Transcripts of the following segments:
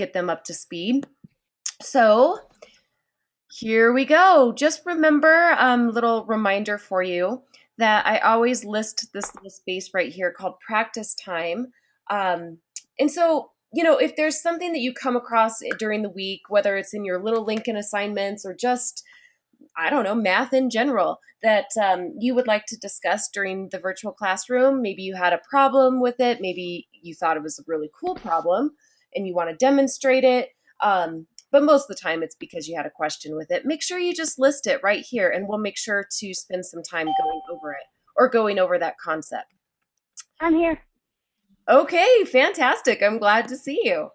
get them up to speed. So here we go. Just remember, little reminder for you that I always list this little space right here called practice time. Um, and so, if there's something that you come across during the week, whether it's in your little Lincoln assignments or just, I don't know, math in general, that you would like to discuss during the virtual classroom, maybe you had a problem with it, maybe you thought it was a really cool problem and you want to demonstrate it. But most of the time it's because you had a question with it. Make sure you just list it right here and we'll make sure to spend some time going over it or going over that concept. I'm here. Okay, fantastic. I'm glad to see you.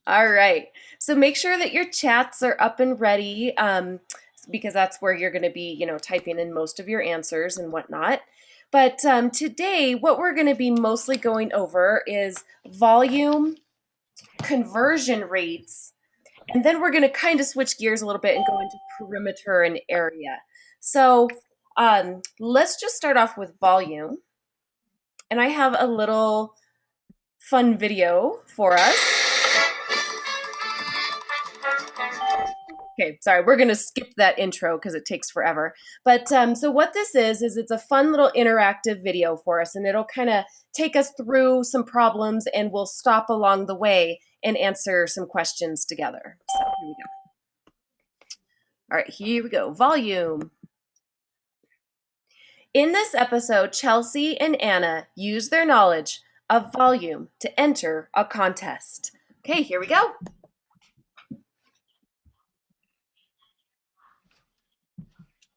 All right. So make sure that your chats are up and ready because that's where you're going to be, typing in most of your answers and whatnot. But today, what we're going to be mostly going over is volume, conversion rates, and then we're going to kind of switch gears a little bit and go into perimeter and area. So let's just start off with volume. And I have a little fun video for us. Okay, sorry, we're going to skip that intro because it takes forever. But so what this is it's a fun little interactive video for us, and it'll kind of take us through some problems, and we'll stop along the way and answer some questions together. So here we go. All right, here we go. Volume. In this episode, Chelsea and Anna use their knowledge of volume to enter a contest. Okay, here we go.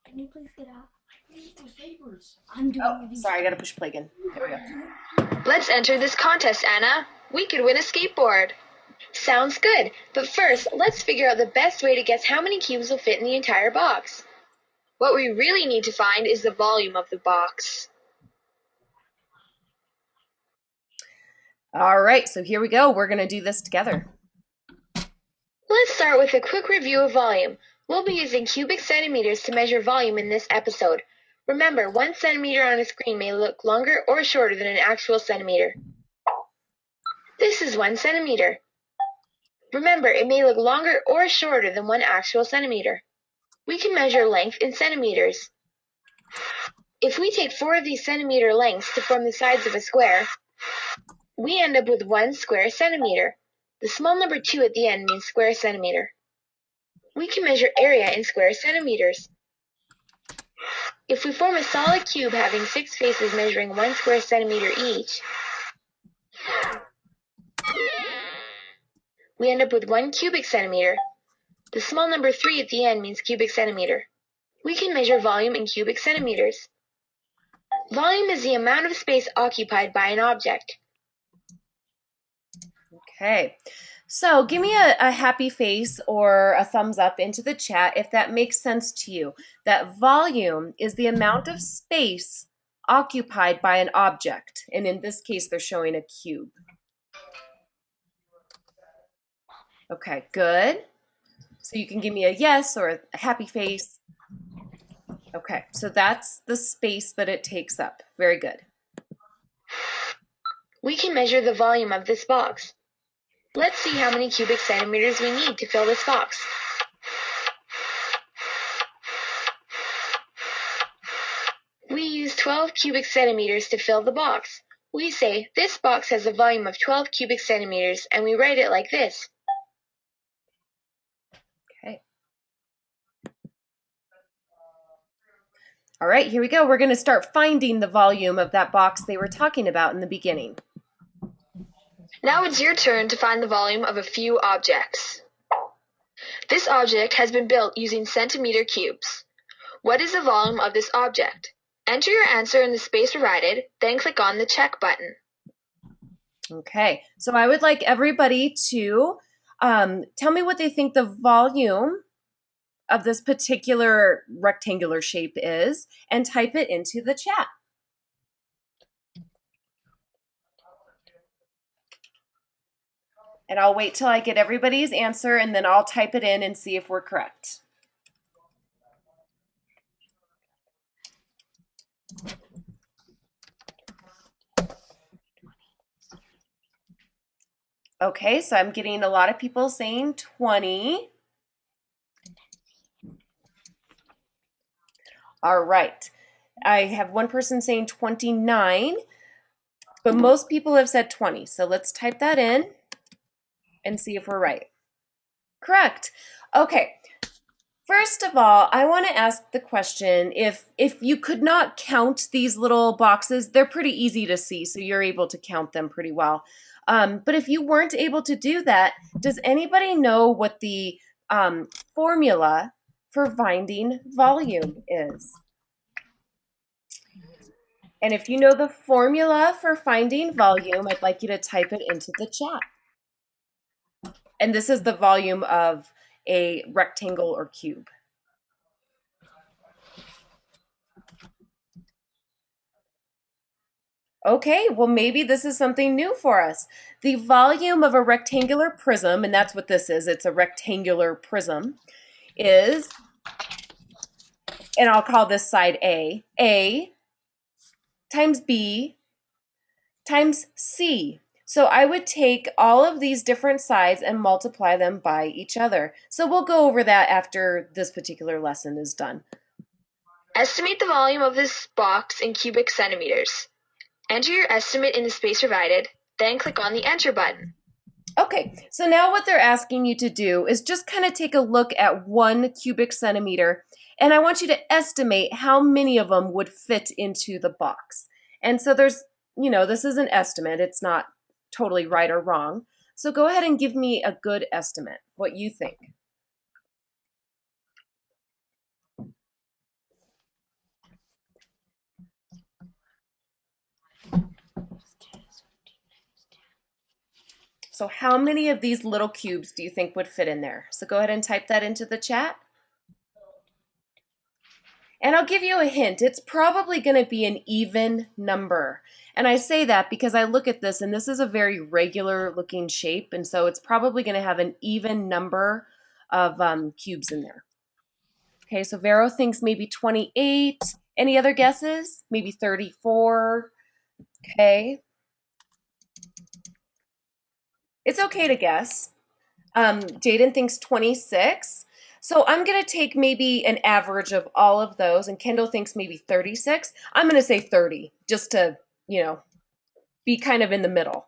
Can you please get out? I'm doing Oh, sorry, I gotta push play again. There we go. Let's enter this contest, Anna. We could win a skateboard. Sounds good, but first, let's figure out the best way to guess how many cubes will fit in the entire box. What we really need to find is the volume of the box. All right, so here we go. We're gonna do this together. Let's start with a quick review of volume. We'll be using cubic centimeters to measure volume in this episode. Remember, 1 centimeter on a screen may look longer or shorter than an actual centimeter. This is 1 centimeter. Remember, it may look longer or shorter than 1 actual centimeter. We can measure length in centimeters. If we take 4 of these centimeter lengths to form the sides of a square, we end up with 1 square centimeter. The small number 2 at the end means square centimeter. We can measure area in square centimeters. If we form a solid cube having 6 faces measuring 1 square centimeter each, we end up with 1 cubic centimeter. The small number 3 at the end means cubic centimeter. We can measure volume in cubic centimeters. Volume is the amount of space occupied by an object. Okay, so give me a happy face or a thumbs up into the chat if that makes sense to you. That volume is the amount of space occupied by an object. And in this case, they're showing a cube. Okay, good. So you can give me a yes or a happy face. Okay, so that's the space that it takes up. Very good. We can measure the volume of this box. Let's see how many cubic centimeters we need to fill this box. We use 12 cubic centimeters to fill the box. We say this box has a volume of 12 cubic centimeters, and we write it like this. Okay. All right, here we go. We're going to start finding the volume of that box they were talking about in the beginning. Now it's your turn to find the volume of a few objects. This object has been built using centimeter cubes. What is the volume of this object? Enter your answer in the space provided, then click on the check button. Okay, so I would like everybody to tell me what they think the volume of this particular rectangular shape is and type it into the chat. And I'll wait till I get everybody's answer and then I'll type it in and see if we're correct. Okay, so I'm getting a lot of people saying 20. All right. I have one person saying 29, but most people have said 20. So let's type that in and see if we're right. Correct. Okay. First of all, I want to ask the question if you could not count these little boxes, they're pretty easy to see, so you're able to count them pretty well. But if you weren't able to do that, does anybody know what the formula for finding volume is? And if you know the formula for finding volume, I'd like you to type it into the chat. And this is the volume of a rectangle or cube. Okay, well, maybe this is something new for us. The volume of a rectangular prism, and that's what this is, it's a rectangular prism, is, and I'll call this side A times B times C. So I would take all of these different sides and multiply them by each other. So we'll go over that after this particular lesson is done. Estimate the volume of this box in cubic centimeters. Enter your estimate in the space provided, then click on the Enter button. Okay, so now what they're asking you to do is just kind of take a look at 1 cubic centimeter, and I want you to estimate how many of them would fit into the box. And so this is an estimate, it's not totally right or wrong. So go ahead and give me a good estimate, what you think. So how many of these little cubes do you think would fit in there? So go ahead and type that into the chat. And I'll give you a hint. It's probably going to be an even number. And I say that because I look at this, and this is a very regular looking shape, and so it's probably going to have an even number of cubes in there. Okay, so Vero thinks maybe 28. Any other guesses? Maybe 34. Okay. It's okay to guess. Jaden thinks 26. So I'm going to take maybe an average of all of those, and Kendall thinks maybe 36. I'm going to say 30, just to, be kind of in the middle.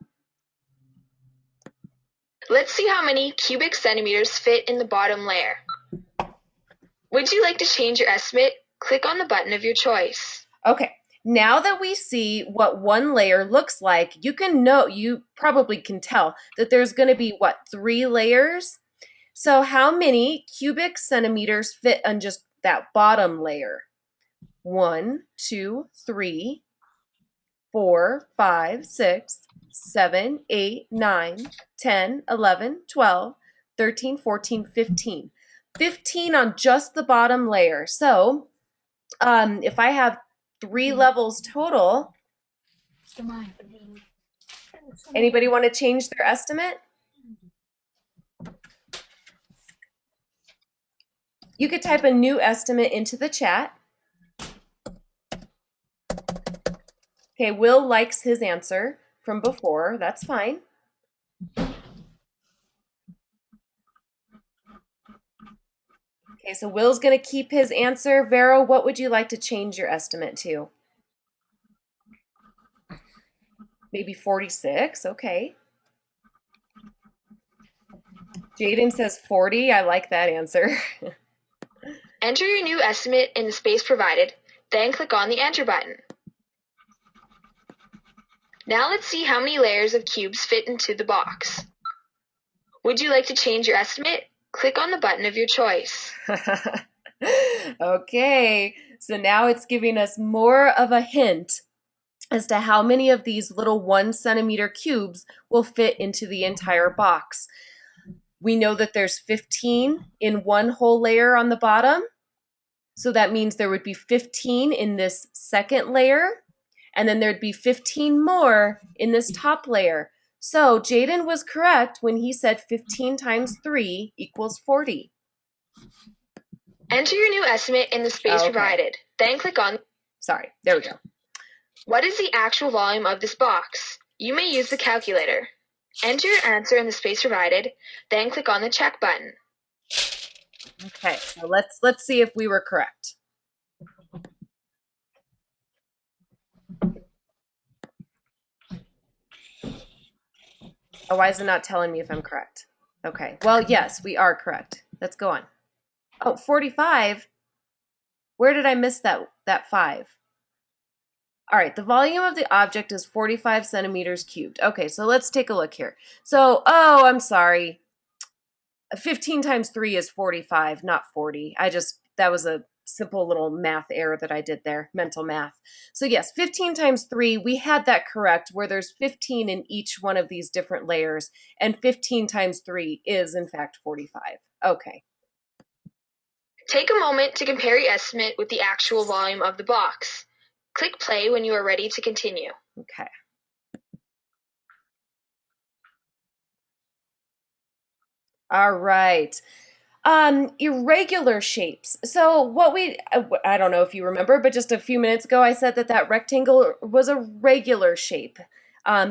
Let's see how many cubic centimeters fit in the bottom layer. Would you like to change your estimate? Click on the button of your choice. Okay, now that we see what one layer looks like, you probably can tell that there's going to be, 3 layers? So how many cubic centimeters fit on just that bottom layer? 1, 2, 3, 4, 5, 6, 7, 8, 9, 10, 11, 12, 13, 14, 15. 15 on just the bottom layer. So if I have 3 levels total, anybody want to change their estimate? You could type a new estimate into the chat. Okay, Will likes his answer from before. That's fine. Okay, so Will's going to keep his answer. Vero, what would you like to change your estimate to? Maybe 46. Okay. Jaden says 40. I like that answer. Enter your new estimate in the space provided, then click on the Enter button. Now let's see how many layers of cubes fit into the box. Would you like to change your estimate? Click on the button of your choice. Okay, so now it's giving us more of a hint as to how many of these little 1 centimeter cubes will fit into the entire box. We know that there's 15 in one whole layer on the bottom. So that means there would be 15 in this second layer, and then there'd be 15 more in this top layer. So Jaden was correct when he said 15 times 3 equals 40. Enter your new estimate in the space provided, then click on... Sorry, there we go. What is the actual volume of this box? You may use the calculator. Enter your answer in the space provided, then click on the check button. Okay, so let's see if we were correct. Oh, why is it not telling me if I'm correct? Okay, well, yes, we are correct. Let's go on. Oh, 45? Where did I miss that 5? All right, the volume of the object is 45 centimeters cubed. Okay, so let's take a look here. So, oh, I'm sorry. 15 times 3 is 45, not 40. That was a simple little math error that I did there, mental math. So yes, 15 times 3, we had that correct, where there's 15 in each one of these different layers, and 15 times 3 is, in fact, 45. Okay. Take a moment to compare your estimate with the actual volume of the box. Click play when you are ready to continue. Okay. All right. Irregular shapes. So I don't know if you remember, but just a few minutes ago, I said that rectangle was a regular shape.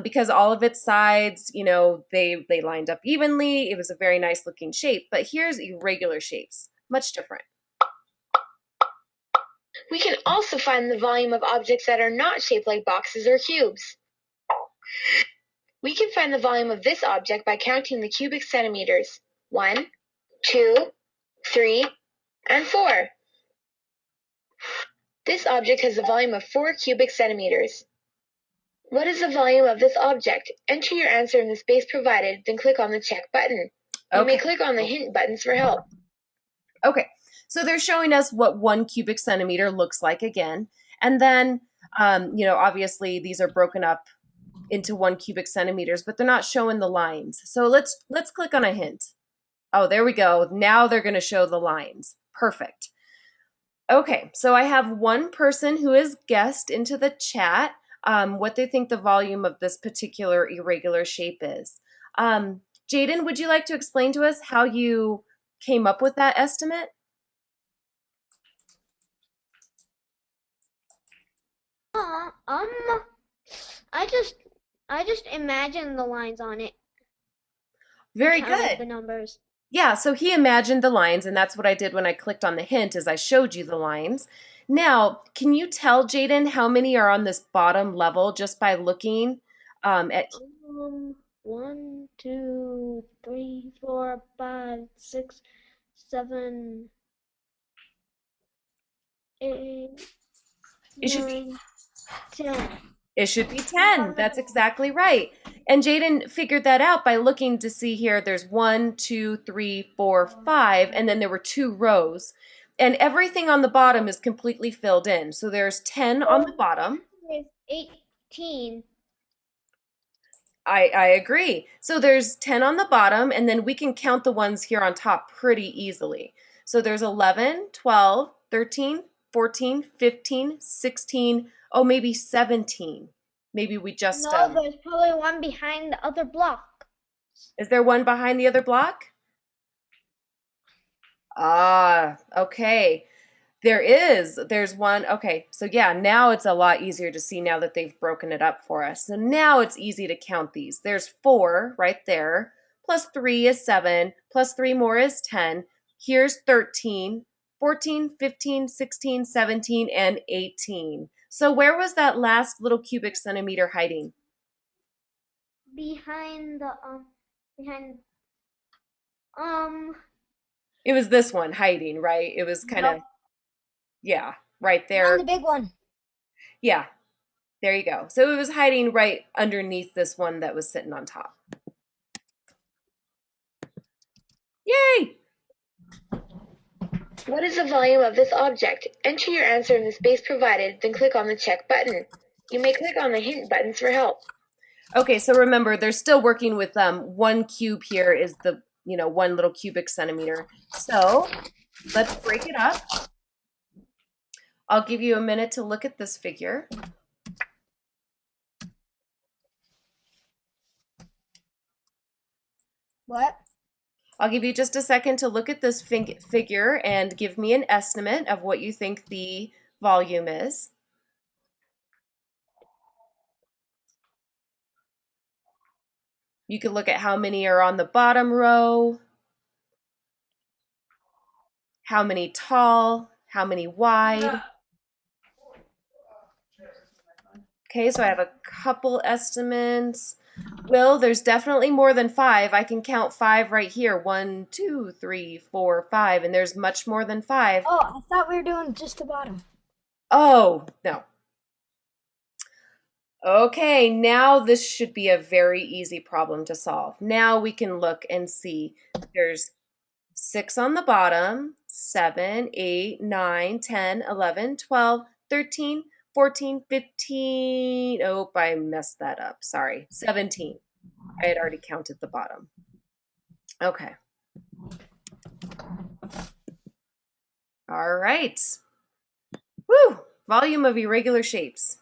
Because all of its sides, they lined up evenly. It was a very nice looking shape. But here's irregular shapes, much different. We can also find the volume of objects that are not shaped like boxes or cubes. We can find the volume of this object by counting the cubic centimeters. 1, 2, 3, and 4. This object has a volume of 4 cubic centimeters. What is the volume of this object? Enter your answer in the space provided, then click on the check button. You may click on the hint buttons for help. Okay, so they're showing us what 1 cubic centimeter looks like again. And then, obviously these are broken up into 1 cubic centimeters, but they're not showing the lines. So let's click on a hint. Oh, there we go. Now they're going to show the lines. Perfect. Okay, so I have one person who has guessed into the chat what they think the volume of this particular irregular shape is. Jaden, would you like to explain to us how you came up with that estimate? I just imagined the lines on it. Very Counted good. the numbers. Yeah, so he imagined the lines, and that's what I did when I clicked on the hint, is I showed you the lines. Now, can you tell Jaden how many are on this bottom level just by looking at 1, 2, 3, 4, 5, 6, 7, 8, it should 9, 10. It should be 10. That's exactly right. And Jaden figured that out by looking to see here. There's 1, 2, 3, 4, 5, and then there were 2 rows. And everything on the bottom is completely filled in. So there's 10 on the bottom. There's 18. I agree. So there's 10 on the bottom, and then we can count the ones here on top pretty easily. So there's 11, 12, 13, 14, 15, 16, oh, maybe 17. Maybe we just, No, there's probably one behind the other block. is there one behind the other block? Ah, okay. There is. There's one. Okay. So yeah, now it's a lot easier to see now that they've broken it up for us. So now it's easy to count these. There's 4 right there. Plus 3 is 7. Plus 3 more is 10. Here's 13, 14, 15, 16, 17, and 18. So where was that last little cubic centimeter hiding? Behind the behind It was this one hiding, right? It was kind of, yeah, right there. behind the big one. Yeah, there you go. So it was hiding right underneath this one that was sitting on top. Yay! What is the volume of this object? Enter your answer in the space provided, then click on the check button. You may click on the hint buttons for help. Okay, so remember, they're still working with 1 cube here is the, 1 little cubic centimeter. So let's break it up. I'll give you a minute to look at this figure. What? I'll give you just a second to look at this figure and give me an estimate of what you think the volume is. You can look at how many are on the bottom row, how many tall, how many wide. Okay, so I have a couple estimates. Will, there's definitely more than 5. I can count 5 right here. 1, 2, 3, 4, 5, and there's much more than 5. Oh, I thought we were doing just the bottom. Oh, no. Okay, now this should be a very easy problem to solve. Now we can look and see there's 6 on the bottom, 7, 8, 9, 10, 11, 12, 13, 14, 15. Oh, I messed that up. Sorry. 17. I had already counted the bottom. Okay. All right. Woo! Volume of irregular shapes.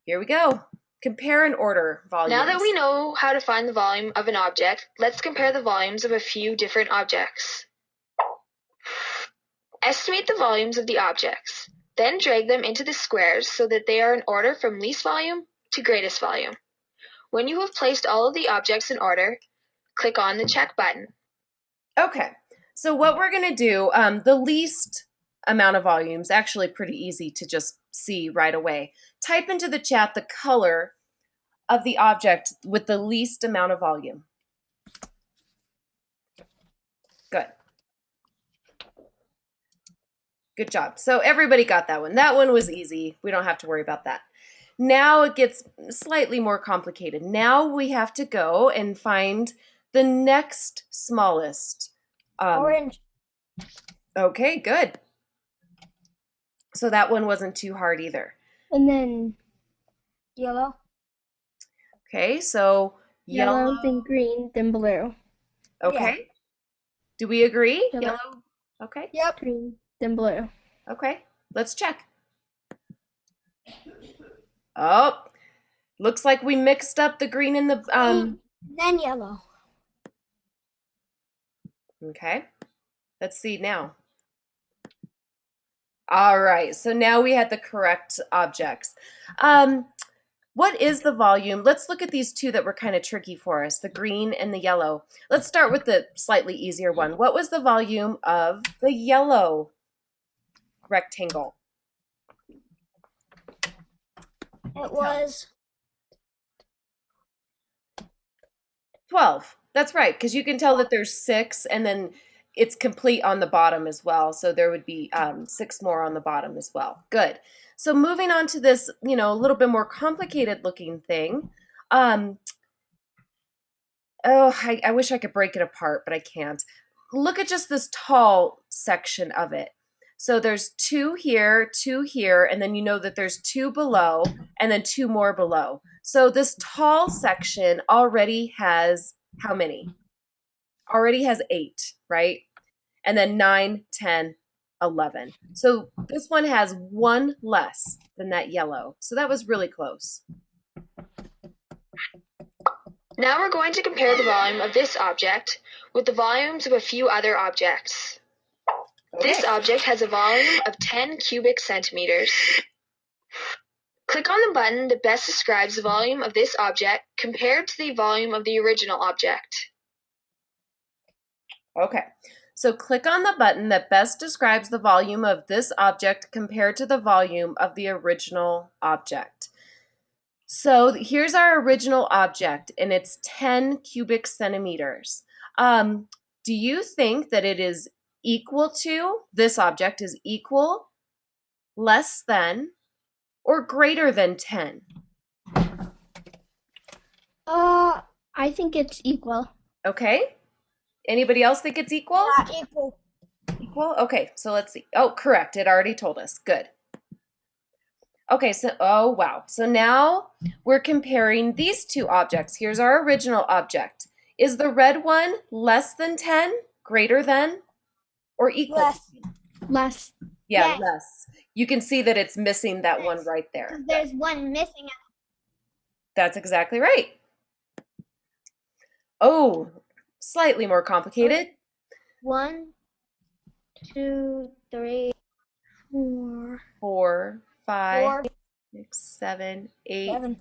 Here we go. Compare and order volumes. Now that we know how to find the volume of an object, let's compare the volumes of a few different objects. Estimate the volumes of the objects. Then drag them into the squares so that they are in order from least volume to greatest volume. When you have placed all of the objects in order, click on the check button. Okay, so what we're going to do, the least amount of volumes, actually pretty easy to just see right away. Type into the chat the color of the object with the least amount of volume. Good. Good job. So everybody got that one. That one was easy. We don't have to worry about that. Now it gets slightly more complicated. Now we have to go and find the next smallest. Orange. Okay, good. So that one wasn't too hard either. And then yellow. Okay, so Yellow, then green, then blue. Okay. Yeah. Do we agree? Yellow. Okay. Yep. Green, then blue. Okay. Let's check. Oh, looks like we mixed up the green and the Then yellow. Okay. Let's see now. All right. So now we had the correct objects. What is the volume? Let's look at these two that were kind of tricky for us, the green and the yellow. Let's start with the slightly easier one. What was the volume of the yellow rectangle? It was 12. That's right, because you can tell that there's 6, and then it's complete on the bottom as well. So there would be 6 more on the bottom as well. Good. So moving on to this, a little bit more complicated looking thing. I wish I could break it apart, but I can't. Look at just this tall section of it. So there's 2 here, 2 here, and then you know that there's 2 below, and then 2 more below. So this tall section already has how many? Already has 8, right? And then 9, 10, 11. So this one has 1 less than that yellow. So that was really close. Now we're going to compare the volume of this object with the volumes of a few other objects. Okay. This object has a volume of 10 cubic centimeters. Click on the button that best describes the volume of this object compared to the volume of the original object. Okay, so click on the button that best describes the volume of this object compared to the volume of the original object. So here's our original object, and it's 10 cubic centimeters. Do you think that it is equal to, this object is equal, less than, or greater than 10? I think it's equal. Okay. Anybody else think it's equal? Yeah, equal. Equal? Okay, so let's see. Oh, correct. It already told us. Good. Okay, so, oh, wow. So now we're comparing these two objects. Here's our original object. Is the red one less than 10, greater than, or equal? Less. Less. Yeah, Yes. less. You can see that it's missing that one right there. Because there's one missing. That's exactly right. Oh, slightly more complicated. 1, 2, 3, 4, 4, 5, 4, 6, 7, 8. 7,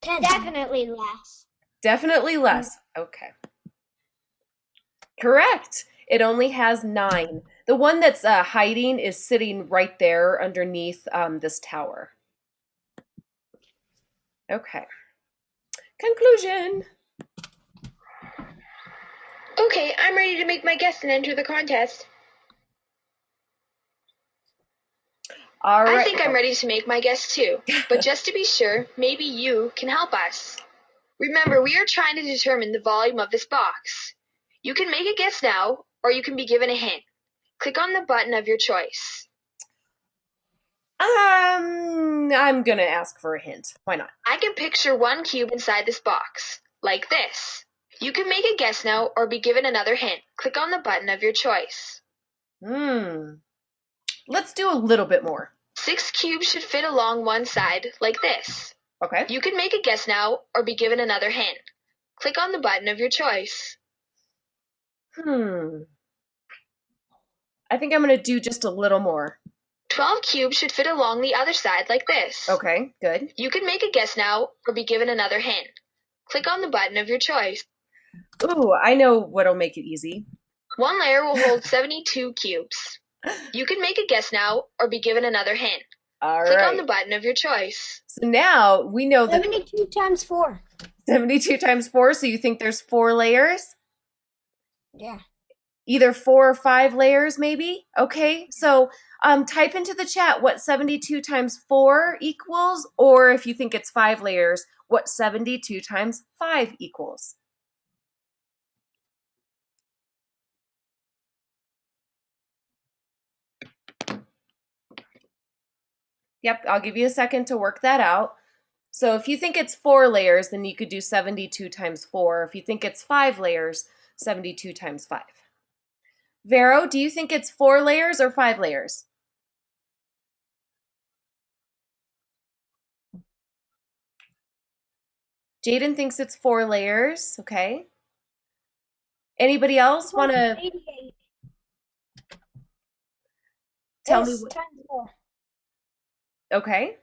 10. Definitely less. Definitely less. Okay. Correct. It only has 9. The one that's hiding is sitting right there underneath this tower. Okay. Conclusion. Okay, I'm ready to make my guess and enter the contest. All I right. think I'm ready to make my guess too, but just to be sure, maybe you can help us. Remember, we are trying to determine the volume of this box. You can make a guess now, or you can be given a hint. Click on the button of your choice. I'm gonna ask for a hint. Why not? I can picture one cube inside this box, like this. You can make a guess now or be given another hint. Click on the button of your choice. Let's do a little bit more. 6 cubes should fit along one side, like this. Okay. You can make a guess now or be given another hint. Click on the button of your choice. I think I'm gonna do just a little more. 12 cubes should fit along the other side, like this. Okay, good. You can make a guess now or be given another hint. Click on the button of your choice. Ooh, I know what'll make it easy. One layer will hold 72 cubes. You can make a guess now or be given another hint. All Click right. on the button of your choice. So now we know that 72 times 4. 72 times 4, so you think there's 4 layers? Yeah. Either 4 or 5 layers, maybe? Okay, so type into the chat what 72 times 4 equals, or if you think it's 5 layers, what 72 times 5 equals. Yep, I'll give you a second to work that out. So if you think it's 4 layers, then you could do 72 times 4. If you think it's 5 layers, 72 times 5. Vero, do you think it's 4 layers or 5 layers? Jaden thinks it's 4 layers. Okay. Anybody else want to 88. tell me It's what? times 4. Okay.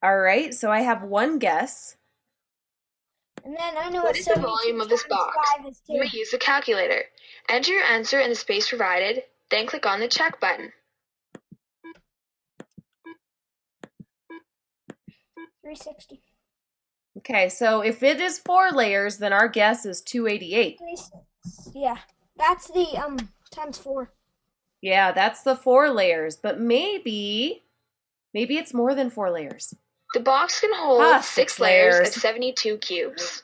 All right. So I have one guess. And then I know What is the 72 volume of this times box? 5 is You 2. may use a calculator. Enter your answer in the space provided, then click on the check button. 360. Okay. So if it is 4 layers, then our guess is 288. Yeah. That's the times 4. Yeah, that's the 4 layers. But maybe it's more than 4 layers. The box can hold 6 6 layers of layers. 72 cubes.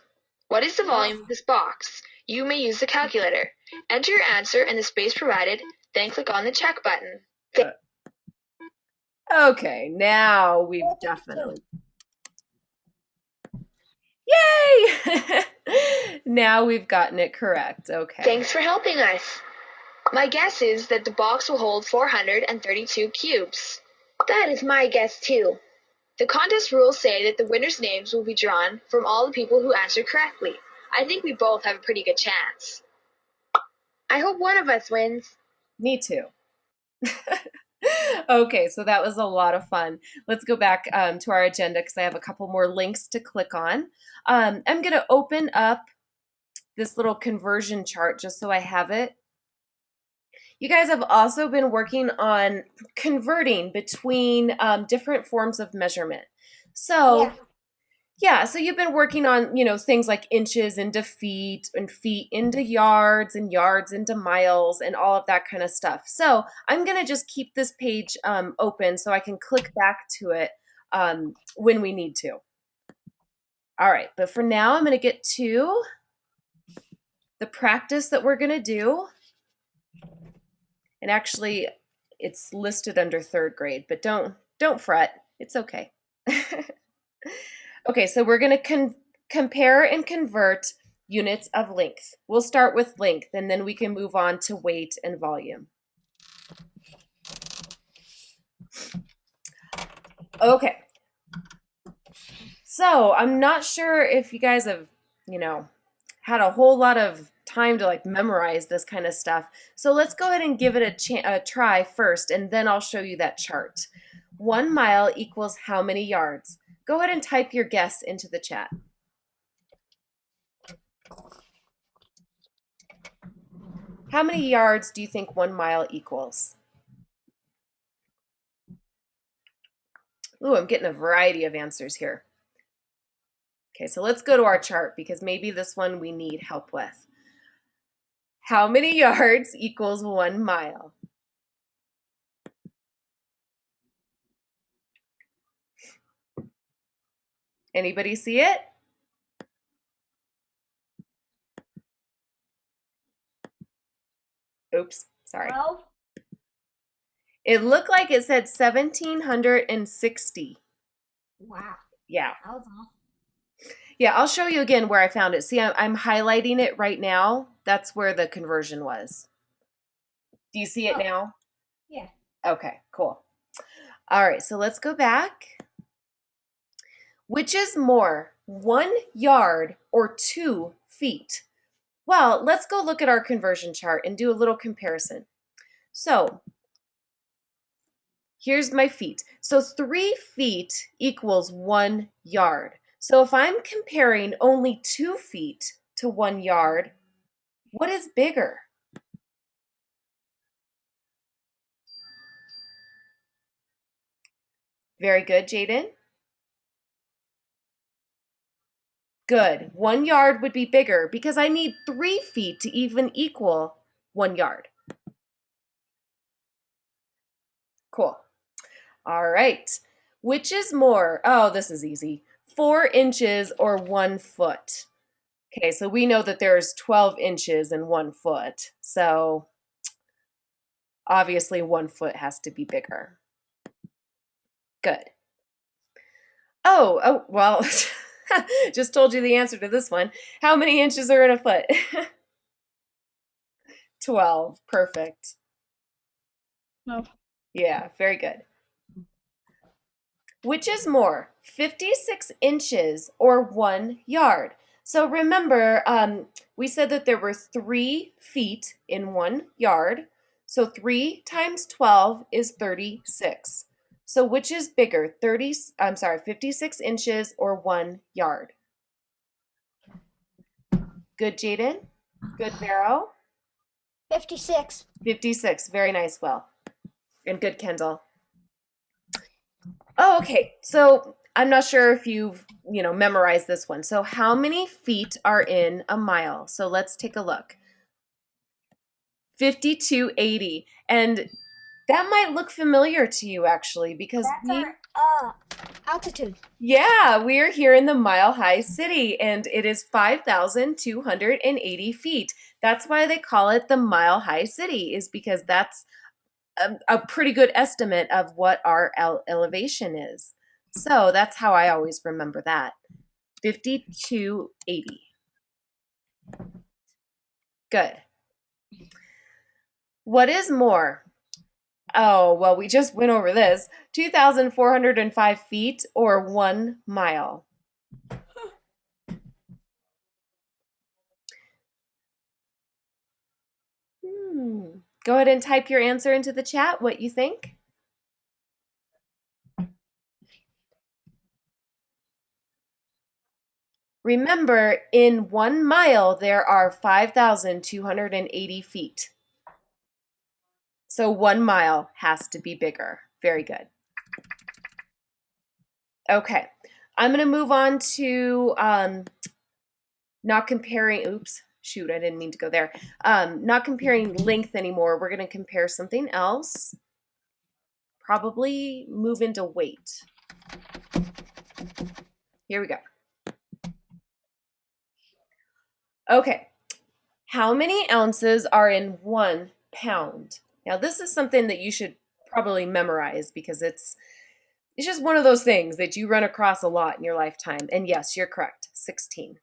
What is the volume of this box? You may use the calculator. Enter your answer in the space provided, then click on the check button. Okay, now we've definitely. Yay! Now we've gotten it correct. Okay. Thanks for helping us. My guess is that the box will hold 432 cubes. That is my guess too. The contest rules say that the winners' names will be drawn from all the people who answered correctly. I think we both have a pretty good chance. I hope one of us wins. Me too. Okay, so that was a lot of fun. Let's go back to our agenda because I have a couple more links to click on. I'm going to open up this little conversion chart just so I have it. You guys have also been working on converting between different forms of measurement. So, yeah, so you've been working on, things like inches into feet and feet into yards and yards into miles and all of that kind of stuff. So I'm going to just keep this page open so I can click back to it when we need to. All right, but for now, I'm going to get to the practice that we're going to do. And actually, it's listed under 3rd grade, but don't fret. It's okay. Okay, so we're going to compare and convert units of length. We'll start with length, and then we can move on to weight and volume. Okay. So I'm not sure if you guys have, had a whole lot of time to memorize this kind of stuff. So let's go ahead and give it a try first, and then I'll show you that chart. 1 mile equals how many yards? Go ahead and type your guess into the chat. How many yards do you think 1 mile equals? Ooh, I'm getting a variety of answers here. Okay, so let's go to our chart because maybe this one we need help with. How many yards equals 1 mile? Anybody see it? Oops, sorry. 12? It looked like it said 1,760. Wow. Yeah. That was awesome. Yeah, I'll show you again where I found it. See, I'm highlighting it right now. That's where the conversion was. Do you see it Oh. now? Yeah. Okay, cool. All right, so let's go back. Which is more, 1 yard or 2 feet? Well, let's go look at our conversion chart and do a little comparison. So here's my feet. So 3 feet equals 1 yard. So if I'm comparing only 2 feet to 1 yard, what is bigger? Very good, Jaden. Good. 1 yard would be bigger because I need 3 feet to even equal 1 yard. Cool. All right. Which is more? Oh, this is easy. 4 inches or 1 foot? Okay, so we know that there's 12 inches in 1 foot. So obviously 1 foot has to be bigger. Good. Oh, well, just told you the answer to this one. How many inches are in a foot? 12. Perfect. No. Yeah, very good. Which is more, 56 inches or 1 yard? So remember, we said that there were 3 feet in 1 yard. So 3 times 12 is 36. So which is bigger, 56 inches or 1 yard? Good, Jaden? Good, Vero? 56. 56. Very nice, Will. And good, Kendall. Oh, okay. So I'm not sure if you've, memorized this one. So how many feet are in a mile? So let's take a look. 5280. And that might look familiar to you actually because That's our altitude. yeah, we are here in the Mile High City and it is 5,280 feet. That's why they call it the Mile High City, is because that's a pretty good estimate of what our elevation is. So that's how I always remember that. 5280. Good. What is more? Oh, well, we just went over this. 2,405 feet or 1 mile? Go ahead and type your answer into the chat, what you think. Remember, in 1 mile, there are 5,280 feet. So 1 mile has to be bigger. Very good. Okay, I'm going to move on to not comparing, oops, shoot, I didn't mean to go there. Not comparing length anymore. We're going to compare something else. Probably move into weight. Here we go. Okay, how many ounces are in 1 pound? Now, this is something that you should probably memorize because it's just one of those things that you run across a lot in your lifetime. And yes, you're correct, 16.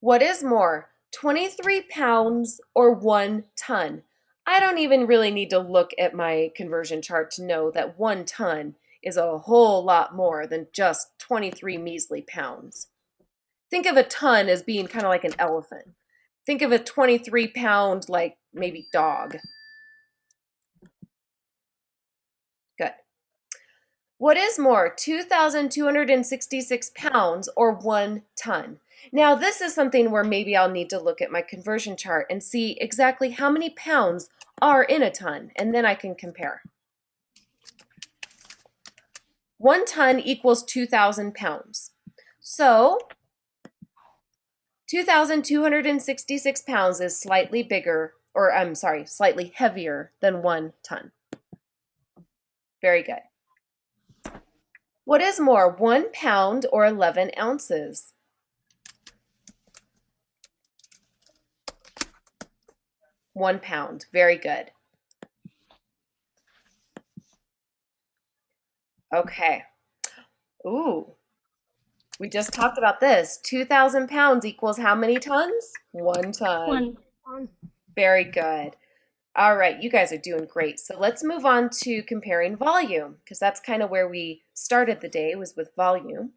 What is more, 23 pounds or 1 ton? I don't even really need to look at my conversion chart to know that 1 ton is a whole lot more than just 23 measly pounds. Think of a ton as being kind of like an elephant. Think of a 23-pound, like maybe dog. Good. What is more, 2,266 pounds or 1 ton? Now, this is something where maybe I'll need to look at my conversion chart and see exactly how many pounds are in a ton, and then I can compare. 1 ton equals 2,000 pounds. So 2,266 pounds is slightly bigger, or I'm sorry, slightly heavier than 1 ton. Very good. What is more, 1 pound or 11 ounces? 1 pound. Very good. Okay. Ooh, we just talked about this. 2,000 pounds equals how many tons? 1 ton. One. Very good. All right, you guys are doing great. So let's move on to comparing volume, because that's kind of where we started the day, was with volume.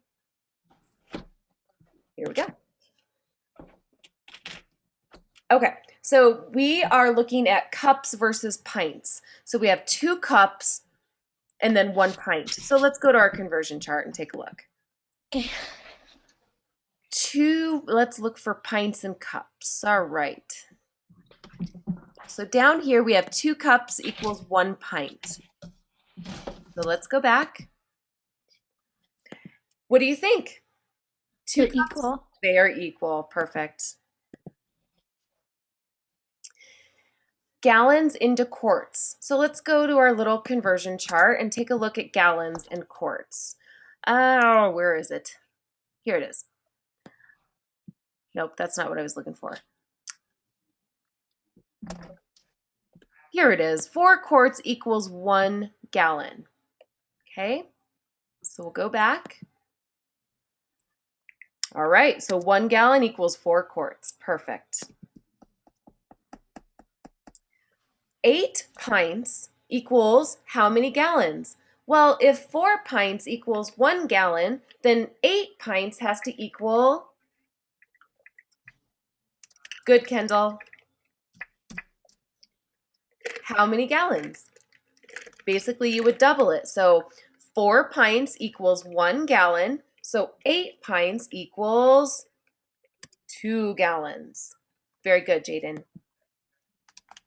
Here we go. Okay, so we are looking at cups versus pints. So we have 2 cups and then 1 pint. So let's go to our conversion chart and take a look. Okay. Let's look for pints and cups. All right. So down here we have 2 cups equals 1 pint. So let's go back. What do you think? Two They're cups? equal. They are equal. Perfect. Gallons into quarts. So let's go to our little conversion chart and take a look at gallons and quarts. Oh, where is it? Here it is. Nope, that's not what I was looking for. Here it is. 4 quarts equals 1 gallon. Okay, so we'll go back. All right, so 1 gallon equals 4 quarts. Perfect. 8 pints equals how many gallons? Well, if 4 pints equals 1 gallon, then 8 pints has to equal, good Kendall, how many gallons? Basically, you would double it. So 4 pints equals 1 gallon. So 8 pints equals 2 gallons. Very good, Jaden.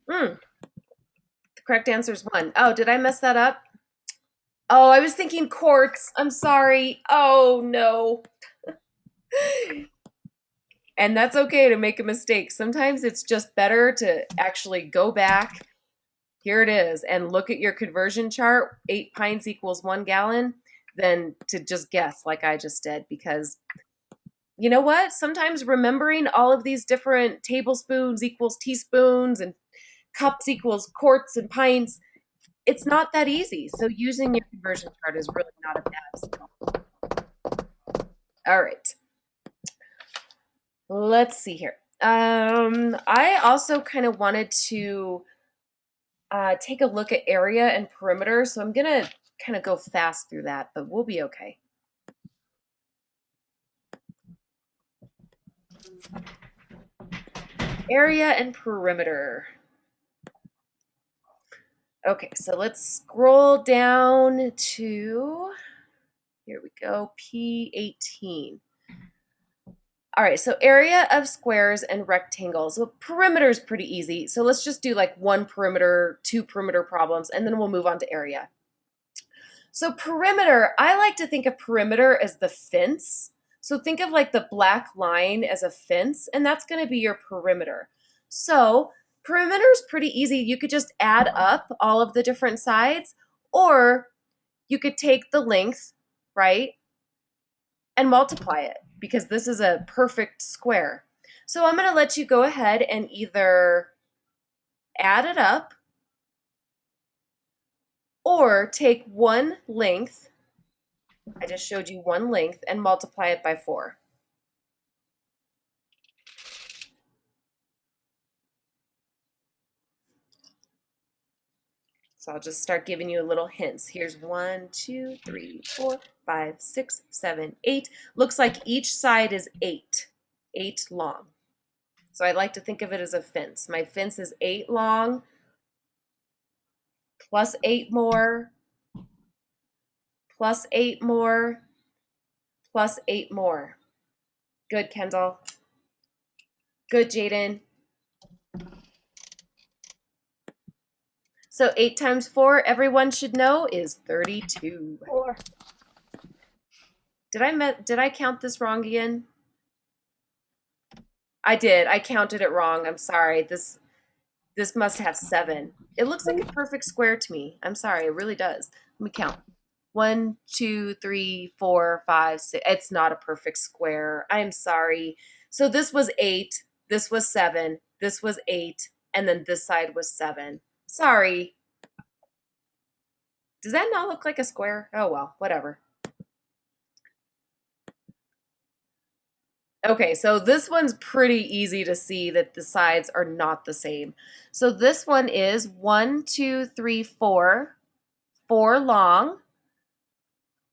The correct answer is 1. Oh, did I mess that up? Oh, I was thinking quarts. I'm sorry. Oh, no. And that's okay to make a mistake. Sometimes it's just better to actually go back. Here it is, and look at your conversion chart. 8 pints equals 1 gallon, than to just guess like I just did. Because you know what? Sometimes remembering all of these different tablespoons equals teaspoons and cups equals quarts and pints, it's not that easy. So using your conversion chart is really not a bad skill. All right. Let's see here. I also kind of wanted to take a look at area and perimeter, so I'm going to kind of go fast through that, but we'll be okay. Area and perimeter. Okay, so let's scroll down to, here we go, P18. All right, so area of squares and rectangles. Well, perimeter is pretty easy. So let's just do like 1 perimeter, 2 perimeter problems, and then we'll move on to area. So perimeter, I like to think of perimeter as the fence. So think of like the black line as a fence, and that's going to be your perimeter. So perimeter is pretty easy. You could just add up all of the different sides, or you could take the length, right, and multiply it, because this is a perfect square. So I'm going to let you go ahead and either add it up or take one length. I just showed you one length and multiply it by 4. So I'll just start giving you a little hints. Here's 1, 2, 3, 4, 5, 6, 7, 8. Looks like each side is 8 long. So I like to think of it as a fence. My fence is 8 long, plus 8 more, plus 8 more, plus 8 more. Good, Kendall. Good, Jaden. So 8 times 4, everyone should know, is 32. 4. Did I count this wrong again? I did. I counted it wrong. I'm sorry. This must have 7. It looks like a perfect square to me. I'm sorry. It really does. Let me count. 1, 2, 3, 4, 5, 6. It's not a perfect square. I'm sorry. So this was 8. This was 7. This was 8. And then this side was 7. Sorry. Does that not look like a square? Oh, well, whatever. Okay, so this one's pretty easy to see that the sides are not the same. So this one is 1, 2, 3, 4, 4 long.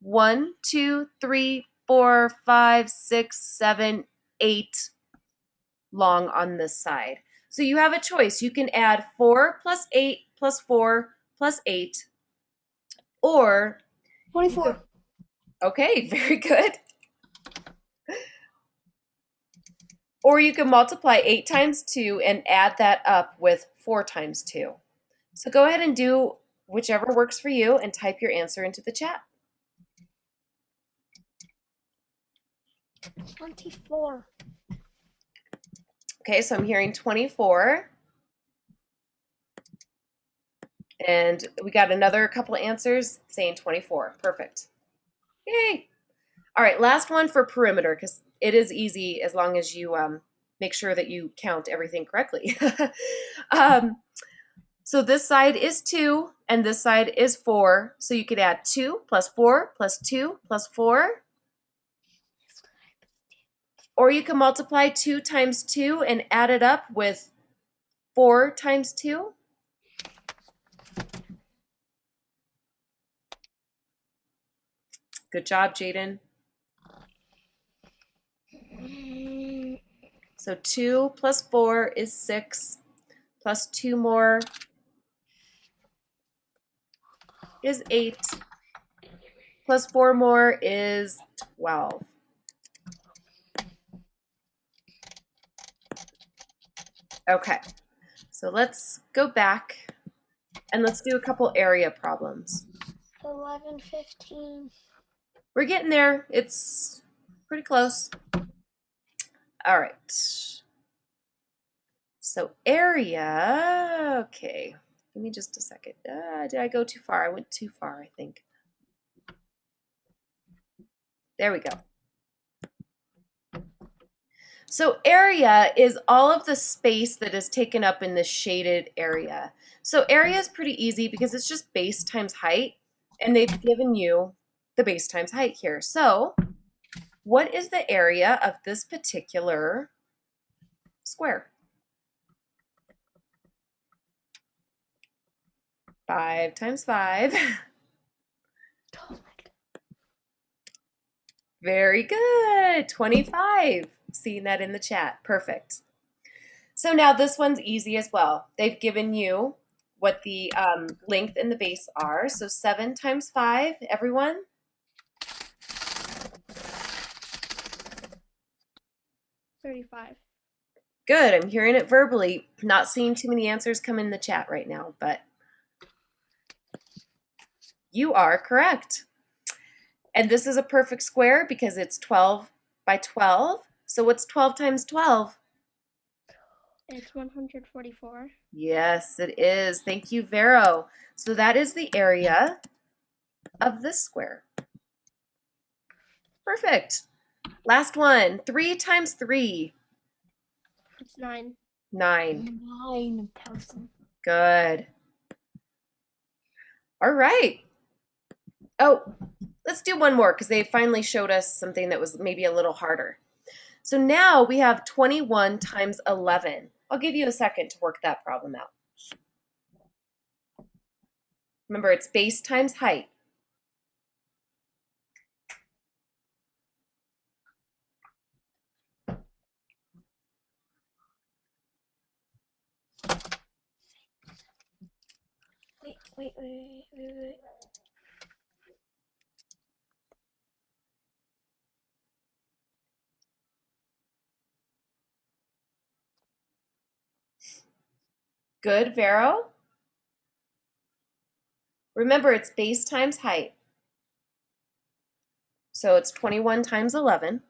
1, 2, 3, 4, 5, 6, 7, 8 long on this side. So you have a choice. You can add 4 plus 8 plus 4 plus 8, or 24. Okay, very good. Or you can multiply 8 times 2 and add that up with 4 times 2. So go ahead and do whichever works for you and type your answer into the chat. 24. Okay, so I'm hearing 24. And we got another couple of answers saying 24. Perfect. Yay. All right, last one for perimeter, because it is easy as long as you make sure that you count everything correctly. So this side is 2 and this side is 4. So you could add 2 plus 4 plus 2 plus 4. Or you can multiply 2 times 2 and add it up with 4 times 2. Good job, Jaden. So 2 plus 4 is 6, plus 2 more is 8, plus 4 more is 12. Okay, so let's go back and let's do a couple area problems. 11, 15. We're getting there. It's pretty close. All right. So area, okay. Give me just a second. Did I go too far? I went too far, I think. There we go. So area is all of the space that is taken up in this shaded area. So area is pretty easy because it's just base times height, and they've given you the base times height here. So what is the area of this particular square? 5 times 5. Very good. 25. Seeing that in the chat. Perfect. So now this one's easy as well. They've given you what the length and the base are. So 7 times 5, everyone? 35. Good. I'm hearing it verbally. Not seeing too many answers come in the chat right now, but you are correct. And this is a perfect square because it's 12 by 12. So what's 12 times 12? It's 144. Yes, it is. Thank you, Vero. So that is the area of this square. Perfect. Last one. 3 times 3. It's 9. 9. 9,000. Good. All right. Oh, let's do one more because they finally showed us something that was maybe a little harder. So now we have 21 times 11. I'll give you a second to work that problem out. Remember, it's base times height. Wait. Good, Vero. Remember, it's base times height. So it's 21 times 11.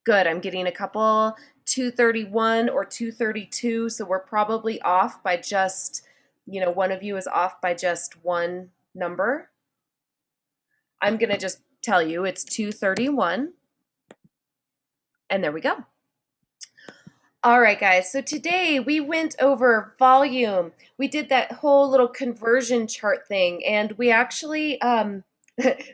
Good, I'm getting a couple 231 or 232, so we're probably off by just, one of you is off by just one number. I'm going to just tell you it's 231, and there we go. All right, guys, so today we went over volume. We did that whole little conversion chart thing, and we actually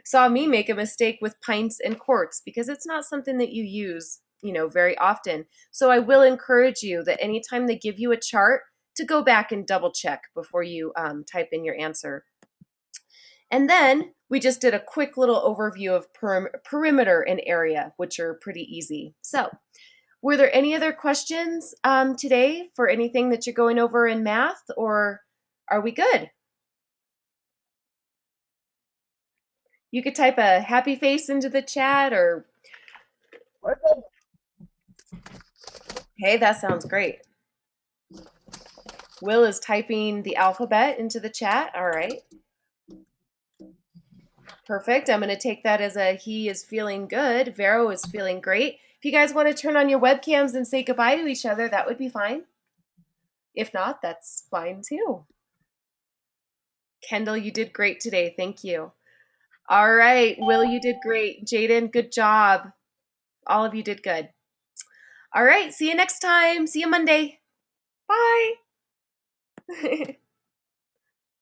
saw me make a mistake with pints and quarts because it's not something that you use, very often. So I will encourage you that anytime they give you a chart, to go back and double check before you type in your answer. And then we just did a quick little overview of perimeter and area, which are pretty easy. So were there any other questions today for anything that you're going over in math, or are we good? You could type a happy face into the chat, or hey, that sounds great. Will is typing the alphabet into the chat. All right. Perfect. I'm going to take that as a he is feeling good. Vero is feeling great. If you guys want to turn on your webcams and say goodbye to each other, that would be fine. If not, that's fine too. Kendall, you did great today. Thank you. All right. Will, you did great. Jaden, good job. All of you did good. All right. See you next time. See you Monday. Bye.